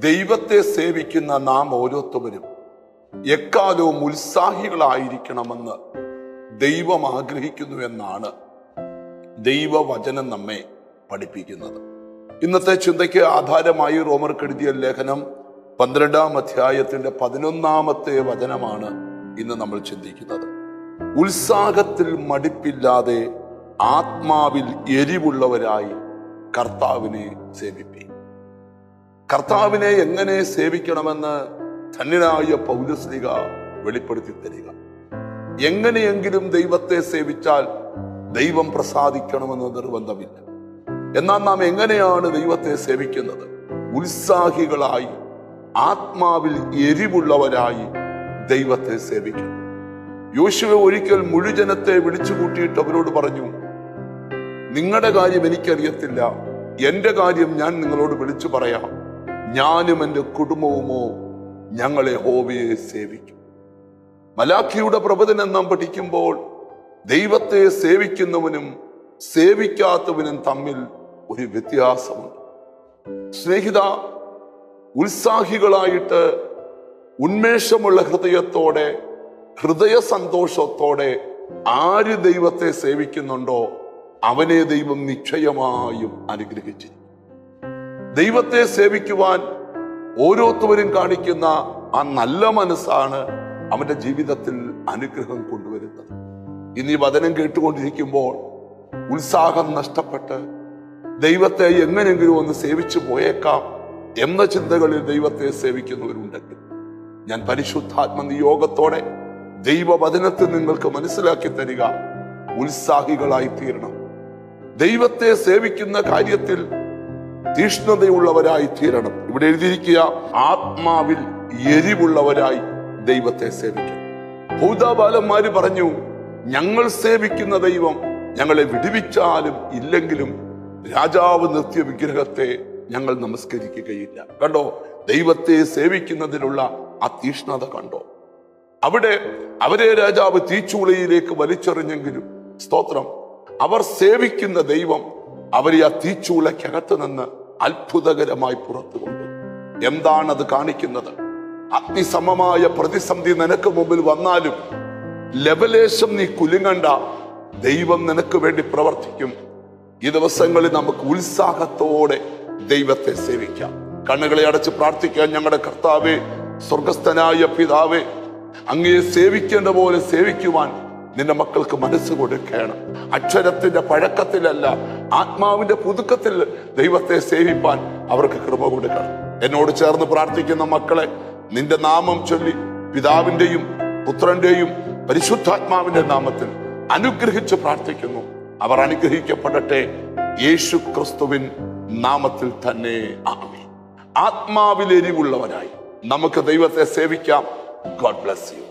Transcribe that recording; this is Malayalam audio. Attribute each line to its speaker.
Speaker 1: ദൈവത്തെ സേവിക്കുന്ന നാം ഓരോരുത്തരും എക്കാലവും ഉത്സാഹികളായിരിക്കണമെന്ന് ദൈവം ആഗ്രഹിക്കുന്നു എന്നാണ് ദൈവവചനം നമ്മെ പഠിപ്പിക്കുന്നത്. ഇന്നത്തെ ചിന്തയ്ക്ക് ആധാരമായി റോമർക്ക് എഴുതിയ ലേഖനം 12-ാം അധ്യായത്തിന്റെ 11-ാമത്തെ വചനമാണ് ഇന്ന് നമ്മൾ ചിന്തിക്കുന്നത്. ഉത്സാഹത്തിൽ മടിപ്പില്ലാതെ ആത്മാവിൽ എരിവുള്ളവരായി കർത്താവിനെ സേവിപ്പീൻ. കർത്താവിനെ എങ്ങനെ സേവിക്കണമെന്ന് ധന്യനായ പൗലോസ്ലീഹ വെളിപ്പെടുത്തി തരിക. എങ്ങനെയെങ്കിലും ദൈവത്തെ സേവിച്ചാൽ ദൈവം പ്രസാദിക്കണമെന്ന് നിർബന്ധമില്ല. എന്നാൽ നാം എങ്ങനെയാണ് ദൈവത്തെ സേവിക്കുന്നത്? ഉത്സാഹികളായി ആത്മാവിൽ എരിവുള്ളവരായി ദൈവത്തെ സേവിക്കണം. യോശുവ ഒരിക്കൽ മുഴുജനത്തെ വിളിച്ചു കൂട്ടിയിട്ട് അവരോട് പറഞ്ഞു, നിങ്ങളുടെ കാര്യം എനിക്കറിയത്തില്ല, എന്റെ കാര്യം ഞാൻ നിങ്ങളോട് വിളിച്ചു പറയാം. ഞാനും എൻ്റെ കുടുംബവുമോ ഞങ്ങൾ യഹോവയെ സേവിക്കും. മലാഖിയുടെ പ്രവചനം നാം പഠിക്കുമ്പോൾ ദൈവത്തെ സേവിക്കുന്നവനും സേവിക്കാത്തവനും തമ്മിൽ ഒരു വ്യത്യാസമുണ്ട്. സ്നേഹിത, ഉത്സാഹികളായിട്ട് ഉന്മേഷമുള്ള ഹൃദയത്തോടെ, ഹൃദയ സന്തോഷത്തോടെ ആര് ദൈവത്തെ സേവിക്കുന്നുണ്ടോ അവനെ ദൈവം നിശ്ചയമായും അനുഗ്രഹിച്ചിരിക്കും. ദൈവത്തെ സേവിക്കുവാൻ ഓരോരുത്തരും കാണിക്കുന്ന ആ നല്ല മനസ്സാണ് അവന്റെ ജീവിതത്തിൽ അനുഗ്രഹം കൊണ്ടുവരുന്നത്. ഇനി വചനം കേട്ടുകൊണ്ടിരിക്കുമ്പോൾ ഉത്സാഹം നഷ്ടപ്പെട്ട് ദൈവത്തെ എങ്ങനെയെങ്കിലും ഒന്ന് സേവിച്ചു പോയേക്കാം എന്ന ചിന്തകളിൽ ദൈവത്തെ സേവിക്കുന്നവരുണ്ടെങ്കിൽ ഞാൻ പരിശുദ്ധാത്മ നിയോഗത്തോടെ ദൈവവചനത്തിൽ നിങ്ങൾക്ക് മനസ്സിലാക്കി തരിക, ഉത്സാഹികളായി തീരണം. ദൈവത്തെ സേവിക്കുന്ന കാര്യത്തിൽ തീഷ്ണതയുള്ളവരായി തീരണം. ഇവിടെ എഴുതിയിരിക്കുക, ആത്മാവിൽ എരിവുള്ളവരായി ദൈവത്തെ സേവിക്കണം. യഹൂദാബാലന്മാര് പറഞ്ഞു, ഞങ്ങൾ സേവിക്കുന്ന ദൈവം ഞങ്ങളെ വിടുവിച്ചാലും ഇല്ലെങ്കിലും രാജാവ് നിർത്തിയ വിഗ്രഹത്തെ ഞങ്ങൾ നമസ്കരിക്കുകയില്ല. കണ്ടോ, ദൈവത്തെ സേവിക്കുന്നതിനുള്ള ആ തീഷ്ണത കണ്ടോ? അവിടെ അവരെ രാജാവ് തീച്ചൂളയിലേക്ക് വലിച്ചെറിഞ്ഞെങ്കിലും സ്തോത്രം, അവർ സേവിക്കുന്ന ദൈവം അവരെ ആ തീച്ചൂളയ്ക്കകത്ത് നിന്ന് അത്ഭുതകരമായി പുറത്തു കൊണ്ടു. എന്താണത് കാണിക്കുന്നത്? അഗ്നിസമമായ പ്രതിസന്ധി നിനക്ക് മുമ്പിൽ വന്നാലും ലവലേശം നീ കുലുങ്ങണ്ട, ദൈവം നിനക്ക് വേണ്ടി പ്രവർത്തിക്കും. ഈ ദിവസങ്ങളിൽ നമുക്ക് ഉത്സാഹത്തോടെ ദൈവത്തെ സേവിക്കാം. കണ്ണുകളെ അടച്ച് പ്രാർത്ഥിക്കാൻ. ഞങ്ങളുടെ കർത്താവേ, സ്വർഗസ്ഥനായ പിതാവേ, അങ്ങയെ സേവിക്കേണ്ട പോലെ സേവിക്കുവാൻ നിന്റെ മക്കൾക്ക് മനസ്സ് കൊടുക്കണം. അക്ഷരത്തിന്റെ പഴക്കത്തിലല്ല, ആത്മാവിന്റെ പുതുക്കത്തിൽ ദൈവത്തെ സേവിപ്പാൻ അവർക്ക് കൃപ കൊടുക്കണം. എന്നോട് ചേർന്ന് പ്രാർത്ഥിക്കുന്ന മക്കളെ നിന്റെ നാമം ചൊല്ലി പിതാവിന്റെയും പുത്രന്റെയും പരിശുദ്ധാത്മാവിന്റെ നാമത്തിൽ അനുഗ്രഹിച്ച് പ്രാർത്ഥിക്കുന്നു. അവർ അനുഗ്രഹിക്കപ്പെടട്ടെ, യേശു ക്രിസ്തുവിൻ നാമത്തിൽ തന്നെ ആമേൻ. ആത്മാവിൽ എരിവുള്ളവരായി നമുക്ക് ദൈവത്തെ സേവിക്കാം. God bless you.